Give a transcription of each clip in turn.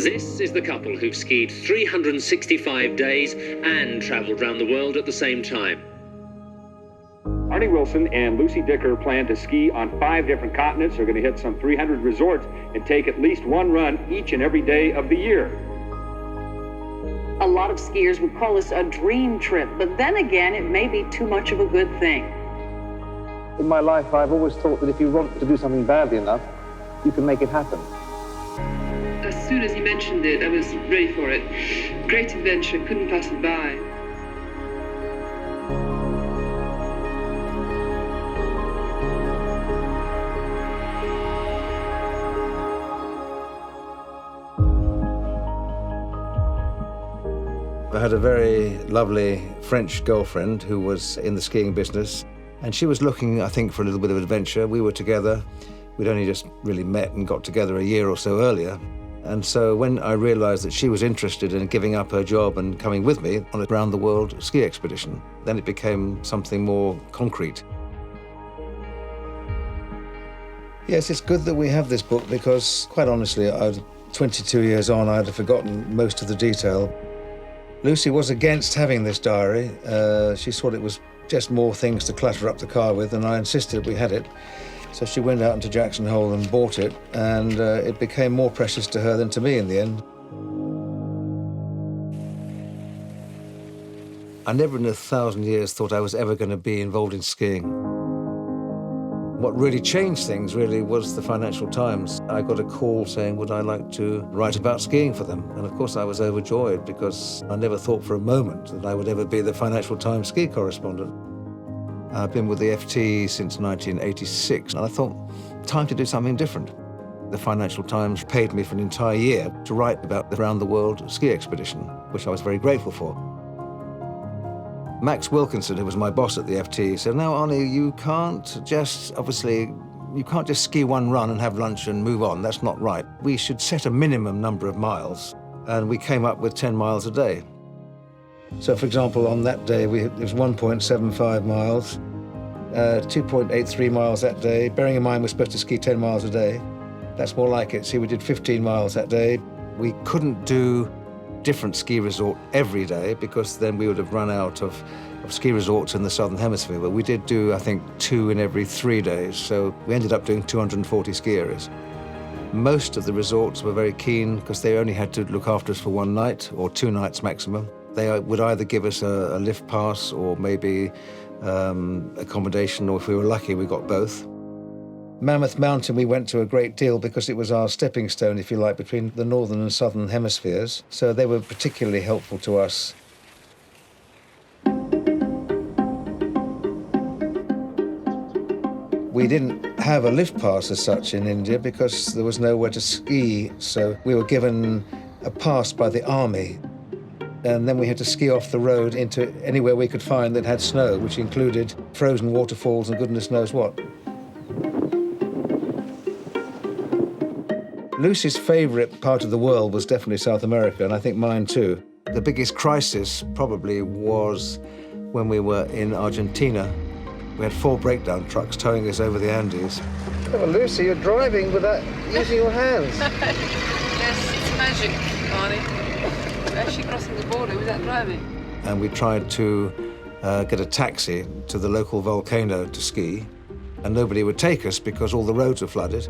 This is the couple who've skied 365 days and travelled around the world at the same time. Arnie Wilson and Lucy Dicker plan to ski on 5 different continents. They're going to hit some 300 resorts and take at least one run each and every day of the year. A lot of skiers would call this a dream trip, but then again, it may be too much of a good thing. In my life, I've always thought that if you want to do something badly enough, you can make it happen. As soon as he mentioned it, I was ready for it. Great adventure, couldn't pass it by. I had a very lovely French girlfriend who was in the skiing business, and she was looking, I think, for a little bit of adventure. We were together. We'd only just really met and got together a year or so earlier. And so when I realized that she was interested in giving up her job and coming with me on a round-the-world ski expedition, then it became something more concrete. Yes, it's good that we have this book because, quite honestly, 22 years on, I'd have forgotten most of the detail. Lucy was against having this diary. She thought it was just more things to clutter up the car with, and I insisted we had it. So she went out into Jackson Hole and bought it, and it became more precious to her than to me in the end. I never in 1,000 years thought I was ever going to be involved in skiing. What really changed things really was the Financial Times. I got a call saying, would I like to write about skiing for them? And of course I was overjoyed because I never thought for a moment that I would ever be the Financial Times Ski Correspondent. I've been with the FT since 1986, and I thought, time to do something different. The Financial Times paid me for an entire year to write about the round-the-world ski expedition, which I was very grateful for. Max Wilkinson, who was my boss at the FT, said, now, Arnie, you can't just ski one run and have lunch and move on. That's not right. We should set a minimum number of miles, and we came up with 10 miles a day. So, for example, on that day, it was 1.75 miles, 2.83 miles that day. Bearing in mind we're supposed to ski 10 miles a day. That's more like it. See, we did 15 miles that day. We couldn't do different ski resort every day because then we would have run out of ski resorts in the Southern Hemisphere. But we did do, I think, 2 in every 3 days. So we ended up doing 240 ski areas. Most of the resorts were very keen because they only had to look after us for 1 night or 2 nights maximum. They would either give us a lift pass or maybe accommodation, or if we were lucky, we got both. Mammoth Mountain we went to a great deal because it was our stepping stone, if you like, between the northern and southern hemispheres. So they were particularly helpful to us. We didn't have a lift pass as such in India because there was nowhere to ski, so we were given a pass by the army. And then we had to ski off the road into anywhere we could find that had snow, which included frozen waterfalls and goodness knows what. Lucy's favourite part of the world was definitely South America, and I think mine too. The biggest crisis probably was when we were in Argentina. We had 4 breakdown trucks towing us over the Andes. Oh, Lucy, you're driving without using your hands. Yes, it's magic, Arnie. Actually crossing the border without driving. And we tried to get a taxi to the local volcano to ski, and nobody would take us because all the roads were flooded.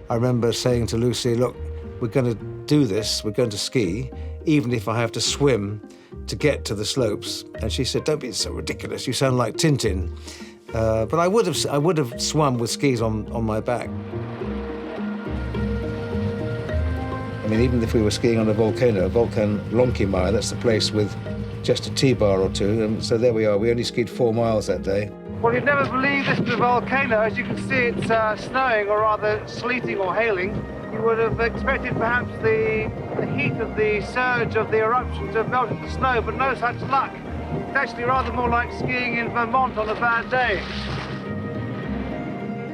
I remember saying to Lucy, look, we're going to do this, we're going to ski, even if I have to swim to get to the slopes. And she said, don't be so ridiculous, you sound like Tintin. But I would have swum with skis on my back. I mean, even if we were skiing on a volcano, Volcan Lonquimay, that's the place with just a T-bar or 2, and so there we are. We only skied 4 miles that day. Well, you'd never believe this is a volcano. As you can see, it's snowing, or rather sleeting or hailing. You would have expected perhaps the heat of the surge of the eruption to have melted the snow, but no such luck. It's actually rather more like skiing in Vermont on a bad day.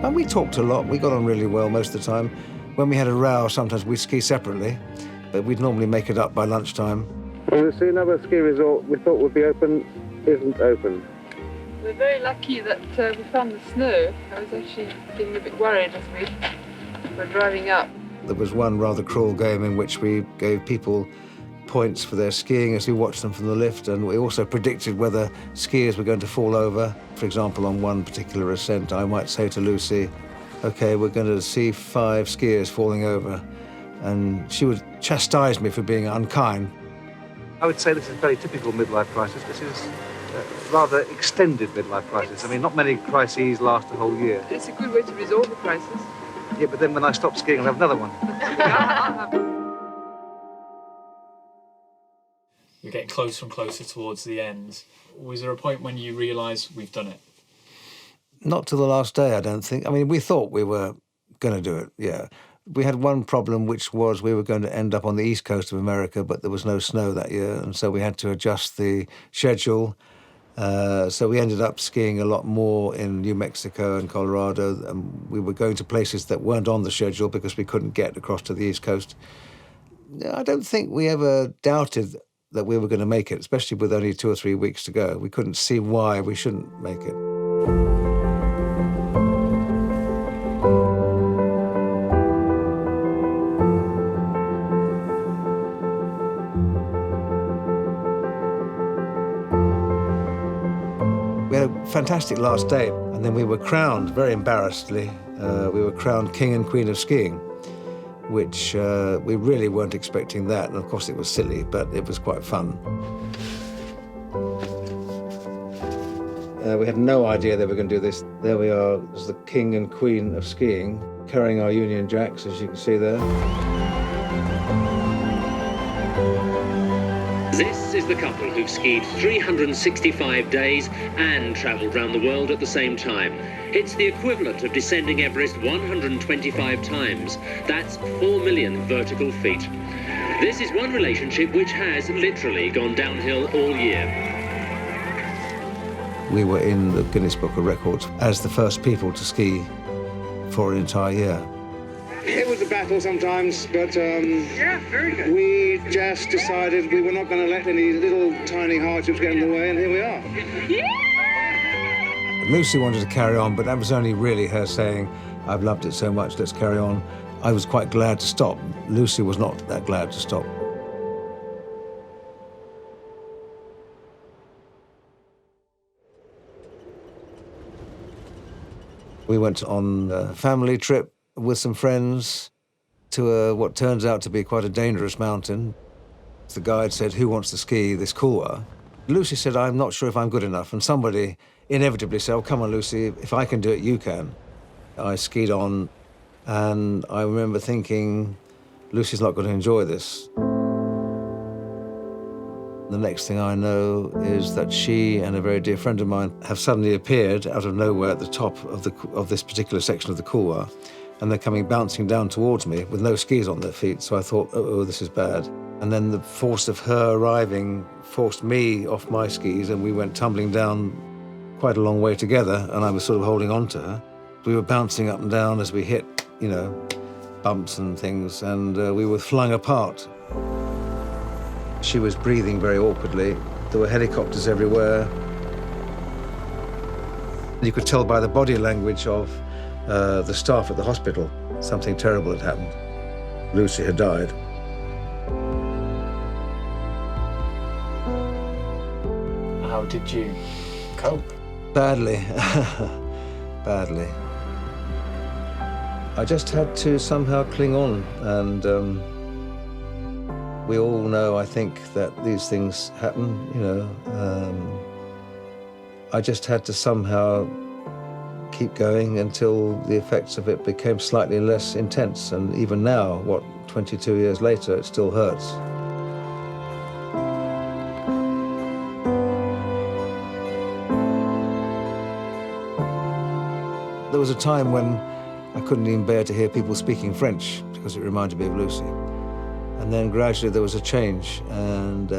And we talked a lot. We got on really well most of the time. When we had a row, sometimes we'd ski separately, but we'd normally make it up by lunchtime. Well, you see, another ski resort we thought would be open isn't open. We're very lucky that we found the snow. I was actually getting a bit worried as we were driving up. There was one rather cruel game in which we gave people points for their skiing as we watched them from the lift, and we also predicted whether skiers were going to fall over. For example, on one particular ascent, I might say to Lucy, OK, we're going to see 5 skiers falling over, and she would chastise me for being unkind. I would say this is a very typical midlife crisis. This is a rather extended midlife crisis. I mean, not many crises last a whole year. It's a good way to resolve the crisis. Yeah, but then when I stop skiing, I'll have another one. We're getting closer and closer towards the end. Was there a point when you realised we've done it? Not to the last day, I don't think. I mean, we thought we were going to do it, yeah. We had one problem, which was we were going to end up on the east coast of America, but there was no snow that year, and so we had to adjust the schedule. So we ended up skiing a lot more in New Mexico and Colorado, and we were going to places that weren't on the schedule because we couldn't get across to the east coast. I don't think we ever doubted that we were going to make it, especially with only 2 or 3 weeks to go. We couldn't see why we shouldn't make it. We had a fantastic last day, and then we were crowned, very embarrassedly, we were crowned King and Queen of Skiing, which we really weren't expecting that. And of course it was silly, but it was quite fun. We had no idea they were going to do this. There we are, as the King and Queen of Skiing, carrying our Union Jacks, as you can see there. This is the couple who've skied 365 days and travelled round the world at the same time. It's the equivalent of descending Everest 125 times. That's 4 million vertical feet. This is one relationship which has literally gone downhill all year. We were in the Guinness Book of Records as the first people to ski for an entire year. It was a battle sometimes, but Yeah, very good. we just decided we were not going to let any little tiny hardships get in the way, and here we are. Lucy wanted to carry on, but that was only really her saying, I've loved it so much, let's carry on. I was quite glad to stop. Lucy was not that glad to stop. We went on a family trip with some friends to what turns out to be quite a dangerous mountain. The guide said, who wants to ski this couloir? Lucy said, I'm not sure if I'm good enough. And somebody inevitably said, oh, come on, Lucy, if I can do it, you can. I skied on, and I remember thinking, Lucy's not going to enjoy this. The next thing I know is that she and a very dear friend of mine have suddenly appeared out of nowhere at the top of this particular section of the couloir, and they're coming bouncing down towards me with no skis on their feet, so I thought, oh, this is bad. And then the force of her arriving forced me off my skis, and we went tumbling down quite a long way together, and I was sort of holding on to her. We were bouncing up and down as we hit, bumps and things, and we were flung apart. She was breathing very awkwardly. There were helicopters everywhere. You could tell by the body language of the staff at the hospital something terrible had happened. Lucy had died. How did you cope? Badly. Badly. I just had to somehow cling on, and we all know, I think, that these things happen, I just had to somehow keep going until the effects of it became slightly less intense. And even now, 22 years later, it still hurts. There was a time when I couldn't even bear to hear people speaking French because it reminded me of Lucy. And then gradually there was a change, and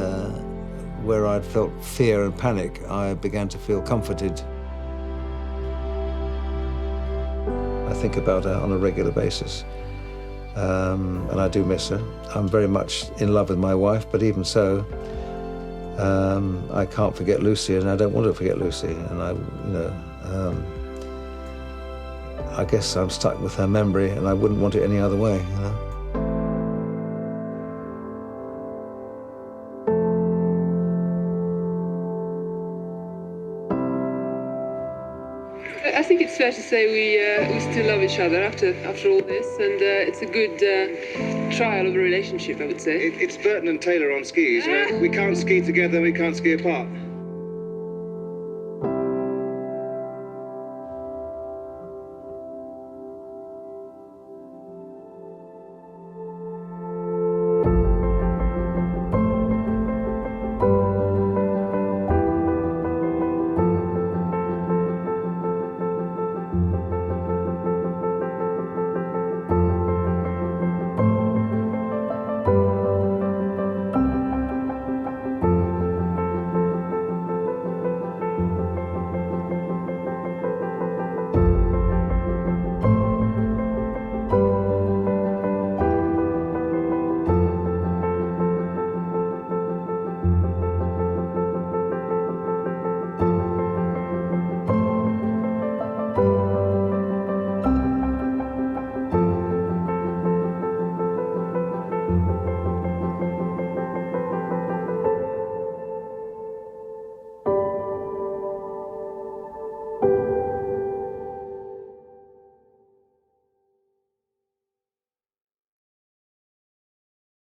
where I'd felt fear and panic, I began to feel comforted. I think about her on a regular basis, and I do miss her. I'm very much in love with my wife, but even so, I can't forget Lucy, and I don't want to forget Lucy. And I guess I'm stuck with her memory, and I wouldn't want it any other way, I think it's fair to say we still love each other after all this, and it's a good trial of a relationship, I would say. It's Burton and Taylor on skis. We can't ski together, we can't ski apart.